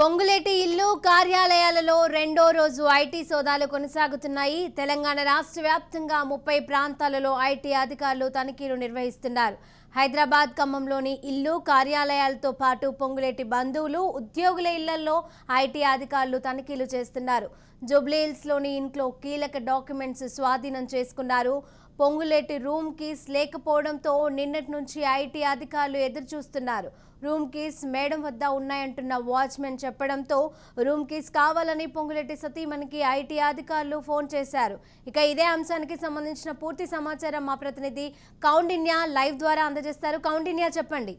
పొంగులేటి ఇల్లు కార్యాలయాలలో రెండో రోజు ఐటీ సోదాలు కొనసాగుతున్నాయి. తెలంగాణ రాష్ట్ర వ్యాప్తంగా 30 ప్రాంతాలలో ఐటీ అధికారులు తనిఖీలు నిర్వహిస్తున్నారు. హైదరాబాద్ ఖమ్మంలోని ఇల్లు కార్యాలయాలతో పాటు పొంగులేటి బంధువులు ఉద్యోగుల ఇళ్లలో ఐటీ అధికారులు తనిఖీలు చేస్తున్నారు. జూబ్లీహిల్స్లోని ఇంట్లో కీలక డాక్యుమెంట్స్ స్వాధీనం చేసుకున్నారు. పొంగులేటి రూమ్ కీస్ లేకపోవడంతో నిన్నటి నుంచి ఐటీ అధికారులు ఎదురు చూస్తున్నారు. రూమ్ కీస్ మేడం వద్ద ఉన్నాయంటున్న వాచ్మెన్ చెప్పడంతో రూమ్ కీస్ కావాలని పొంగులేటి సతీమణికి ఐటీ అధికారులు ఫోన్ చేశారు. ఇక ఇదే అంశానికి సంబంధించిన పూర్తి సమాచారం మా ప్రతినిధి కౌండిన్య లైవ్ ద్వారా అందజేస్తారు. కౌండిన్య, చెప్పండి.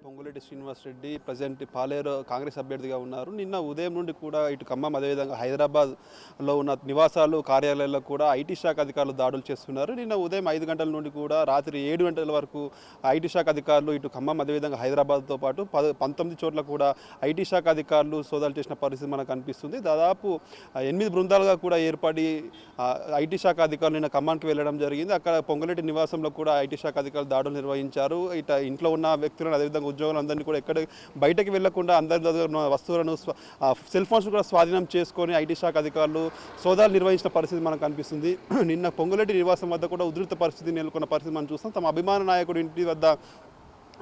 పొంగులేటి శ్రీనివాస్ రెడ్డి ప్రజెంట్ పాలేరు కాంగ్రెస్ అభ్యర్థిగా ఉన్నారు. నిన్న ఉదయం నుండి కూడా ఇటు ఖమ్మం అదేవిధంగా హైదరాబాద్లో ఉన్న నివాసాలు కార్యాలయాల్లో కూడా ఐటీ శాఖ అధికారులు దాడులు చేస్తున్నారు. నిన్న ఉదయం 5 గంటల నుండి కూడా రాత్రి 7 గంటల వరకు ఐటీ శాఖ అధికారులు ఇటు ఖమ్మం అదేవిధంగా హైదరాబాద్తో పాటు 19 చోట్ల కూడా ఐటీ శాఖ అధికారులు సోదాలు చేసిన పరిస్థితి మనకు కనిపిస్తుంది. దాదాపు 8 బృందాలుగా కూడా ఏర్పడి ఐటీ శాఖ అధికారులు నిన్న ఖమ్మానికి వెళ్ళడం జరిగింది. అక్కడ పొంగులేటి నివాసంలో కూడా ఐటీ శాఖ అధికారులు దాడులు నిర్వహించారు. ఇట ఇంట్లో ఉన్న వ్యక్తులను అదేవిధంగా ఉద్యోగులందరినీ కూడా ఎక్కడ బయటకు వెళ్లకుండా అందరి దగ్గర ఉన్న వస్తువులను సెల్ ఫోన్స్ కూడా స్వాధీనం చేసుకొని ఐటీ శాఖ అధికారులు సోదాలు నిర్వహించిన పరిస్థితి మనకు కనిపిస్తుంది. నిన్న పొంగులేటి నివాసం వద్ద కూడా ఉధృత పరిస్థితి నెలకొన్న పరిస్థితి మనం చూస్తాం. తమ అభిమాన నాయకుడి ఇంటి వద్ద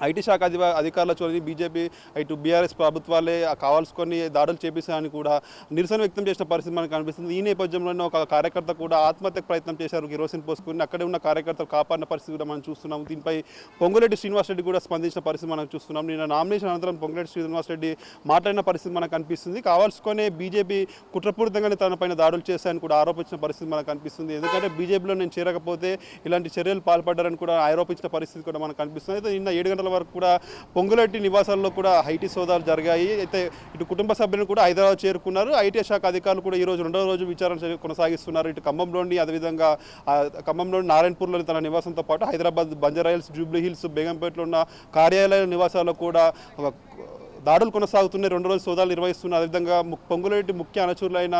ఐటీ శాఖ అధికారుల చోరీ బీజేపీ ఇటు బీఆర్ఎస్ ప్రభుత్వాలే కావాల్సుకొని దాడులు చేపిస్తారని కూడా నిరసన వ్యక్తం చేసిన పరిస్థితి మనకు కనిపిస్తుంది. ఈ నేపథ్యంలోనే ఒక కార్యకర్త కూడా ఆత్మహత్యకు ప్రయత్నం చేశారు. కిరోసిన్ పోసుకుని అక్కడే ఉన్న కార్యకర్తలు కాపాడిన పరిస్థితి కూడా మనం చూస్తున్నాం. దీనిపై పొంగులేటి శ్రీనివాస్ రెడ్డి కూడా స్పందించిన పరిస్థితి మనం చూస్తున్నాం. నిన్న నామినేషన్ అనంతరం పొంగులేటి శ్రీనివాస్ రెడ్డి మాట్లాడిన పరిస్థితి మనకు కనిపిస్తుంది. కావాల్సుకొనే బీజేపీ కుట్రపూరితంగానే తనపైన దాడులు చేశాయని కూడా ఆరోపించిన పరిస్థితి మనకు కనిపిస్తుంది. ఎందుకంటే బీజేపీలో నేను చేరకపోతే ఇలాంటి చర్యలు పాల్పడ్డారని కూడా ఆరోపించిన పరిస్థితి కూడా మనకు కనిపిస్తుంది. అయితే నిన్న 7 గంటల వరకు కూడా పొంగులేటి నివాసాల్లో కూడా ఐటీ సోదాలు జరిగాయి. అయితే ఇటు కుటుంబ సభ్యులను కూడా హైదరాబాద్ చేరుకున్నారు. ఐటీ శాఖ అధికారులు కూడా ఈరోజు రెండో రోజు విచారణ కొనసాగిస్తున్నారు. ఇటు ఖమ్మంలోని అదేవిధంగా ఖమ్మంలోని నారాయణపూర్లోని తన నివాసంతో పాటు హైదరాబాద్ బంజారాహిల్స్ జూబ్లీహిల్స్ బేగంపేటలో ఉన్న కార్యాలయ నివాసాల్లో కూడా దాడులు కొనసాగుతున్నాయి. 2 రోజులు సోదాలు నిర్వహిస్తున్నారు. అదేవిధంగా పొంగులేటి ముఖ్య అనుచరులైన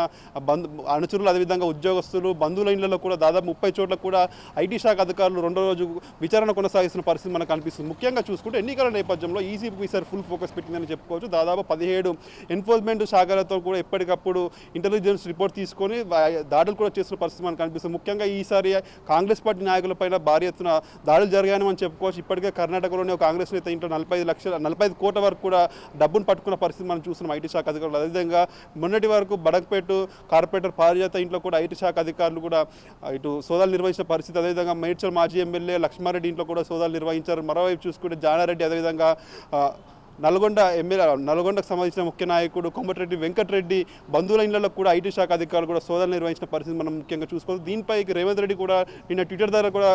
అనుచరులు అదేవిధంగా ఉద్యోగస్తులు బంధువుల ఇళ్లలో కూడా దాదాపు 30 చోట్ల కూడా ఐటీ శాఖ అధికారులు 2వ రోజు విచారణ కొనసాగిస్తున్న పరిస్థితి మనకు కనిపిస్తుంది. ముఖ్యంగా చూసుకుంటే ఎన్నికల నేపథ్యంలో ఈసీపీ ఈసారి ఫుల్ ఫోకస్ పెట్టిందని చెప్పుకోవచ్చు. దాదాపు 17 ఎన్ఫోర్స్మెంట్ శాఖలతో కూడా ఎప్పటికప్పుడు ఇంటెలిజెన్స్ రిపోర్ట్ తీసుకొని దాడులు కూడా చేస్తున్న పరిస్థితి మనకు కనిపిస్తుంది. ముఖ్యంగా ఈసారి కాంగ్రెస్ పార్టీ నాయకులపైన భారీ ఎత్తున దాడులు జరిగాయని మనం చెప్పుకోవచ్చు. ఇప్పటికే కర్ణాటకలోని కాంగ్రెస్ నేత ఇంట్లో 45 కోట్ల వరకు కూడా డబ్బును పట్టుకున్న పరిస్థితి మనం చూస్తున్నాం ఐటీ శాఖ అధికారులు. అదేవిధంగా మొన్నటి వరకు బడక్పేట కార్పొరేటర్ పారిజాత ఇంట్లో కూడా ఐటీ శాఖ అధికారులు కూడా ఇటు సోదాలు నిర్వహించిన పరిస్థితి. అదేవిధంగా మేడ్చల్ మాజీ ఎమ్మెల్యే లక్ష్మారెడ్డి ఇంట్లో కూడా సోదాలు నిర్వహించారు. మరోవైపు చూసుకుంటే జానారెడ్డి అదేవిధంగా నల్గొండకు సంబంధించిన ముఖ్య నాయకుడు కోమటిరెడ్డి వెంకటరెడ్డి బంధువుల ఇళ్లలో కూడా ఐటీ శాఖ అధికారులు కూడా సోదాలు నిర్వహించిన పరిస్థితి మనం ముఖ్యంగా చూసుకోవాలి. దీనిపై రేవంత్ రెడ్డి కూడా నిన్న ట్విట్టర్ ద్వారా కూడా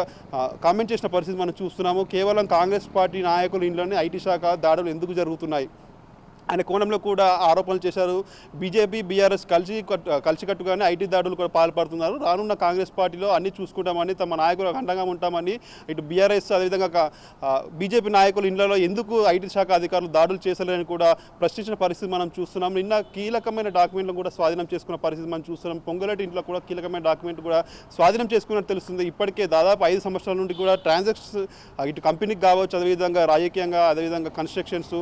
కామెంట్ చేసిన పరిస్థితి మనం చూస్తున్నాము. కేవలం కాంగ్రెస్ పార్టీ నాయకుల ఇంట్లోనే ఐటీ శాఖ దాడులు ఎందుకు జరుగుతున్నాయి అనే కోణంలో కూడా ఆరోపణలు చేశారు. బీజేపీ బీఆర్ఎస్ కలిసికట్టుగానే ఐటీ దాడులు కూడా పాల్పడుతున్నారు. రానున్న కాంగ్రెస్ పార్టీలో అన్ని చూసుకుంటామని తమ నాయకులకు అండగా ఉంటామని ఇటు బీఆర్ఎస్ అదేవిధంగా బీజేపీ నాయకుల ఇళ్లలో ఎందుకు ఐటీ శాఖ అధికారులు దాడులు చేశారని కూడా ప్రశ్నించిన పరిస్థితి మనం చూస్తున్నాం. నిన్న కీలకమైన డాక్యుమెంట్లు కూడా స్వాధీనం చేసుకున్న పరిస్థితి మనం చూస్తున్నాం. పొంగులేటి ఇంట్లో కూడా కీలకమైన డాక్యుమెంట్ కూడా స్వాధీనం చేసుకున్నట్టు తెలుస్తుంది. ఇప్పటికే దాదాపు 5 సంవత్సరాల నుండి కూడా ట్రాన్సాక్షన్స్ ఇటు కంపెనీకి కావచ్చు అదేవిధంగా రాజకీయంగా అదేవిధంగా కన్స్ట్రక్షన్స్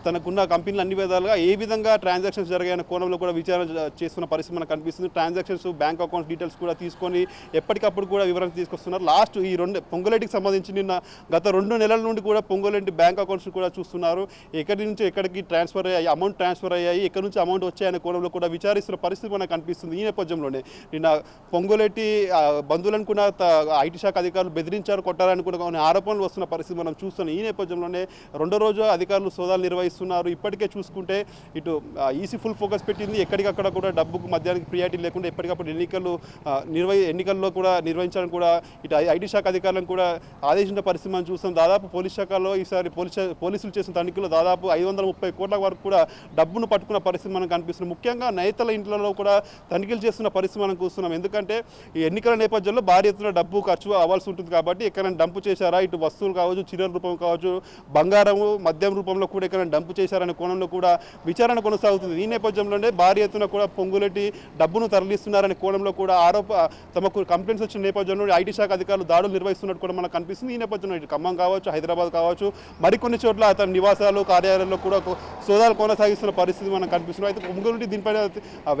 తనకున్న కంపెనీలు అన్ని విధాలుగా ఏ విధంగా ట్రాన్సాక్షన్స్ జరిగాయన్న కోణంలో కూడా విచారణ చేస్తున్న పరిస్థితి మనకు కనిపిస్తుంది. ట్రాన్సాక్షన్స్ బ్యాంక్ అకౌంట్ డీటెయిల్స్ కూడా తీసుకొని ఎప్పటికప్పుడు కూడా వివరణ తీసుకొస్తున్నారు. లాస్ట్ ఈ పొంగులేటికి సంబంధించి నిన్న గత 2 నెలల నుండి కూడా పొంగులేటి బ్యాంక్ అకౌంట్స్ కూడా చూస్తున్నారు. ఎక్కడి నుంచి ఎక్కడికి ట్రాన్స్ఫర్ అయ్యాయి, అమౌంట్ ట్రాన్స్ఫర్ అయ్యాయి, ఎక్కడి నుంచి అమౌంట్ వచ్చాయనే కోణంలో కూడా విచారిస్తున్న పరిస్థితి మనకు కనిపిస్తుంది. ఈ నేపథ్యంలోనే నిన్న పొంగులేటి బంధువులను కూడా ఐటీ శాఖ అధికారులు బెదిరించారు, కొట్టారని కూడా కొన్ని ఆరోపణలు వస్తున్న పరిస్థితి మనం చూస్తున్నాం. ఈ నేపథ్యంలోనే 2వ రోజు అధికారులు సోదాలు నిర్వహిస్తున్నారు. ఇప్పటికే చూసుకుంటే ఇటు ఈసీ ఫుల్ ఫోకస్ పెట్టింది. ఎక్కడికక్కడ కూడా డబ్బుకు మధ్యాహ్నానికి ప్రియారిటీ లేకుండా ఎప్పటికప్పుడు ఎన్నికల్లో కూడా నిర్వహించడానికి కూడా ఇటు ఐటీ శాఖ అధికారులను కూడా ఆదేశించిన పరిస్థితి మనం చూస్తాం. దాదాపు పోలీస్ శాఖలో ఈసారి పోలీసులు చేసిన తనిఖీలో దాదాపు 530 కోట్ల వరకు కూడా డబ్బును పట్టుకున్న పరిస్థితి మనకు కనిపిస్తుంది. ముఖ్యంగా నేతల ఇంట్లలో కూడా తనిఖీలు చేస్తున్న పరిస్థితి మనం చూస్తున్నాం. ఎందుకంటే ఈ ఎన్నికల నేపథ్యంలో భారీ ఎత్తున డబ్బు ఖర్చు అవ్వాల్సి ఉంటుంది కాబట్టి ఎక్కడైనా డంపు చేశారా, ఇటు వస్తువులు కావచ్చు, చిల్లర రూపం కావచ్చు, బంగారము మద్యం రూపంలో కూడా ఎక్కడైనా డంపు చేశారనే కోణంలో నేపథ్యంలో కూడా విచారణ కొనసాగుతుంది. ఈ నేపథ్యంలోనే భారీ ఎత్తున కూడా పొంగులేటి డబ్బును తరలిస్తున్నారనే కోణంలో కూడా తమకు కంప్లైంట్స్ వచ్చిన నేపథ్యంలో ఐటీ శాఖ అధికారులు దాడులు నిర్వహిస్తున్నట్టు కూడా మనకు కనిపిస్తుంది. ఈ నేపథ్యంలో ఇటు ఖమ్మం కావచ్చు, హైదరాబాద్ కావచ్చు, మరికొన్ని చోట్ల అతని నివాసాలు కార్యాలయాల్లో కూడా సోదాలు కొనసాగిస్తున్న పరిస్థితి మనకు కనిపిస్తుంది. అయితే పొంగులేటి దీనిపైన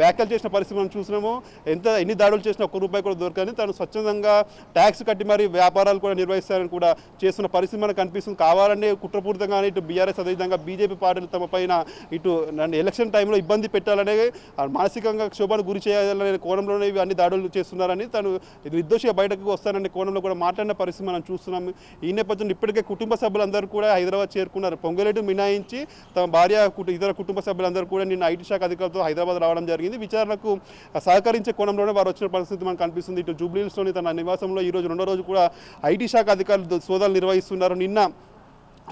వ్యాఖ్యలు చేసిన పరిస్థితి మనం చూసినాము. ఎన్ని దాడులు చేసినా ₹1 కూడా దొరకని తను స్వచ్ఛందంగా ట్యాక్స్ కట్టి మరి వ్యాపారాలు కూడా నిర్వహిస్తారని కూడా చేస్తున్న పరిస్థితి మనకు కనిపిస్తుంది. కావాలని కుట్రపూరితంగానే ఇటు బీఆర్ఎస్ అదేవిధంగా బీజేపీ పార్టీలు తమ పైన ఇటు ఎలక్షన్ టైంలో ఇబ్బంది పెట్టాలనే మానసికంగా క్షోభను గురి చేయాలనే కోణంలోనే ఇవి అన్ని దాడులు చేస్తున్నారని తను నిర్దోషిగా బయటకు వస్తారనే కోణంలో కూడా మాట్లాడిన పరిస్థితి మనం చూస్తున్నాం. ఈ నేపథ్యంలో ఇప్పటికే కుటుంబ సభ్యులందరూ కూడా హైదరాబాద్ చేరుకున్నారు. పొంగులేటి మినాయించి తమ భార్య ఇతర కుటుంబ సభ్యులందరూ కూడా నిన్న ఐటీ శాఖ అధికారులతో హైదరాబాద్ రావడం జరిగింది. విచారణకు సహకరించే కోణంలోనే వారు వచ్చిన పరిస్థితి మనకు కనిపిస్తుంది. ఇటు జూబ్లీహిల్స్లోని తన నివాసంలో ఈ రోజు 2వ రోజు కూడా ఐటీ శాఖ అధికారులు సోదాలు నిర్వహిస్తున్నారు. నిన్న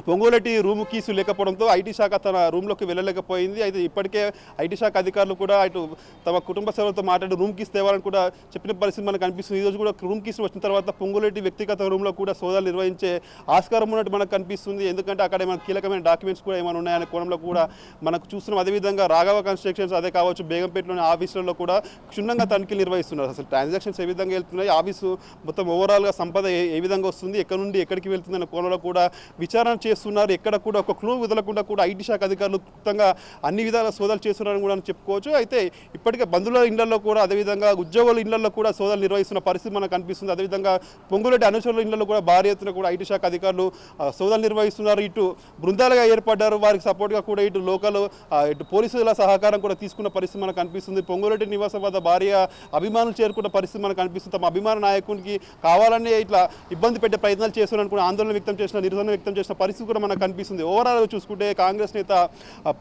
పొంగులేటి రూమ్ కీసు లేకపోవడంతో ఐటీ శాఖ తన రూమ్లోకి వెళ్ళలేకపోయింది. అయితే ఇప్పటికే ఐటీ శాఖ అధికారులు కూడా ఇటు తమ కుటుంబ సభ్యులతో మాట్లాడి రూమ్ కీస్ తేవాలని కూడా చెప్పిన పరిస్థితి మనకు కనిపిస్తుంది. ఈరోజు కూడా రూమ్ కీస్ వచ్చిన తర్వాత పొంగులేటి వ్యక్తిగత రూమ్లో కూడా సోదాలు నిర్వహించే ఆస్కారం ఉన్నట్టు మనకు కనిపిస్తుంది. ఎందుకంటే అక్కడ ఏమైనా కీలకమైన డాక్యుమెంట్స్ కూడా ఏమైనా ఉన్నాయనే కోణంలో కూడా మనకు చూస్తున్నాం. అదేవిధంగా రాఘవ కన్స్ట్రక్షన్స్ అదే కావచ్చు, బేగంపేటలోని ఆఫీసులలో కూడా క్షుణ్ణంగా తనిఖీలు నిర్వహిస్తున్నారు. అసలు ట్రాన్సాక్షన్స్ ఏ విధంగా వెళ్తున్నాయి, ఆఫీసు మొత్తం ఓవరాల్గా సంపద ఏ విధంగా వస్తుంది, ఎక్కడి నుండి ఎక్కడికి వెళ్తుంది అనే కోణంలో కూడా విచారణ చేస్తున్నారు. ఎక్కడ కూడా ఒక క్లూ వదలకుండా కూడా ఐటీ శాఖ అధికారులు క్లుప్తంగా అన్ని విధాల సోదాలు చేస్తున్నారని కూడా చెప్పుకోవచ్చు. అయితే ఇప్పటికే బంధువుల ఇళ్లలో కూడా అదేవిధంగా ఉద్యోగుల ఇళ్లలో కూడా సోదాలు నిర్వహిస్తున్న పరిస్థితి మనకు కనిపిస్తుంది. అదేవిధంగా పొంగులేటి అనుచరుల ఇళ్లలో కూడా భారీ ఎత్తున కూడా ఐటీ శాఖ అధికారులు సోదాలు నిర్వహిస్తున్నారు. ఇటు బృందాలుగా ఏర్పడ్డారు. వారికి సపోర్ట్గా కూడా ఇటు లోకల్ ఇటు పోలీసుల సహకారం కూడా తీసుకున్న పరిస్థితి మనకు కనిపిస్తుంది. పొంగులేటి నివాసం వద్ద భారీగా అభిమానులు చేరుకున్న పరిస్థితి మనకు కనిపిస్తుంది. తమ అభిమాన నాయకునికి కావాలని ఇట్లా ఇబ్బంది పెట్టే ప్రయత్నాలు చేస్తున్నారని కూడా ఆందోళన వ్యక్తం చేసిన, నిరసన వ్యక్తం చేసిన పరిస్థితి కూడా మనకు కనిపిస్తుంది. ఓవరాల్ చూసుకుంటే కాంగ్రెస్ నేత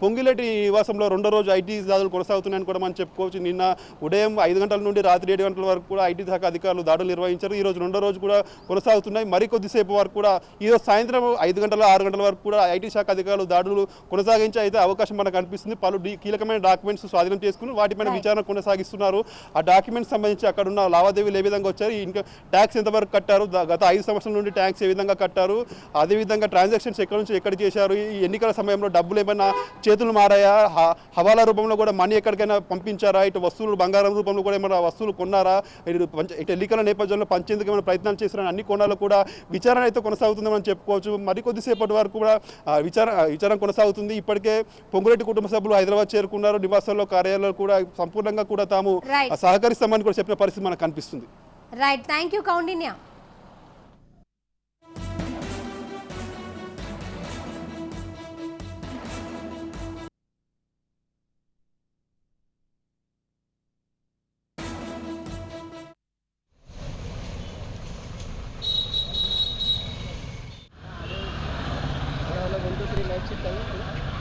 పొంగులేటి నివాసంలో 2వ రోజు ఐటీ దాడులు కొనసాగుతున్నాయని కూడా మనం చెప్పుకోవచ్చు. నిన్న ఉదయం 5 గంటల నుండి రాత్రి 7 గంటల వరకు కూడా ఐటీ శాఖ అధికారులు దాడులు నిర్వహించారు. ఈ రోజు 2వ రోజు కూడా కొనసాగుతున్నాయి. మరికొద్దిసేపు వరకు కూడా ఈరోజు సాయంత్రం 5 గంటల 6 గంటల వరకు కూడా ఐటీ శాఖ అధికారులు దాడులు కొనసాగించే అయితే అవకాశం మనకు కనిపిస్తుంది. పలు కీలకమైన డాక్యుమెంట్స్ స్వాధీనం చేసుకుని వాటిపైన విచారణ కొనసాగిస్తున్నారు. ఆ డాక్యుమెంట్స్ సంబంధించి అక్కడ ఉన్న లావాదేవీలు ఏ విధంగా వచ్చారు, ఇంకా ట్యాక్స్ ఎంతవరకు కట్టారు, గత 5 సంవత్సరాల నుండి ట్యాక్స్ ఏ విధంగా కట్టారు, అదేవిధంగా ట్రాన్సాక్షన్స్ ఎక్కడి నుంచి ఎక్కడ చేశారు, ఈ ఎన్నికల సమయంలో డబ్బులు ఏమైనా చేతులు మారాయా, హవాలా రూపంలో కూడా మనీ ఎక్కడికైనా పంపించారా, ఇటు వస్తువులు బంగారం రూపంలో కూడా ఏమైనా వస్తువులు కొన్నారా, ఇటు ఎన్నికల నేపథ్యంలో పంచేందుకు ఏమైనా ప్రయత్నాలు చేశారని అన్ని కోణాల్లో కూడా విచారణ అయితే కొనసాగుతుందని చెప్పుకోవచ్చు. మరికొద్దిసేపటి వరకు కూడా విచారణ కొనసాగుతుంది. ఇప్పటికే పొంగులేటి కుటుంబ సభ్యులు హైదరాబాద్ చేరుకున్నారు. నివాసాల్లో కార్యాలయాలు కూడా సంపూర్ణంగా కూడా తాము సహకరిస్తామని కూడా చెప్పిన పరిస్థితి మనకు కనిపిస్తుంది. Right, thank you Kaundinya. One, two, three, light shift.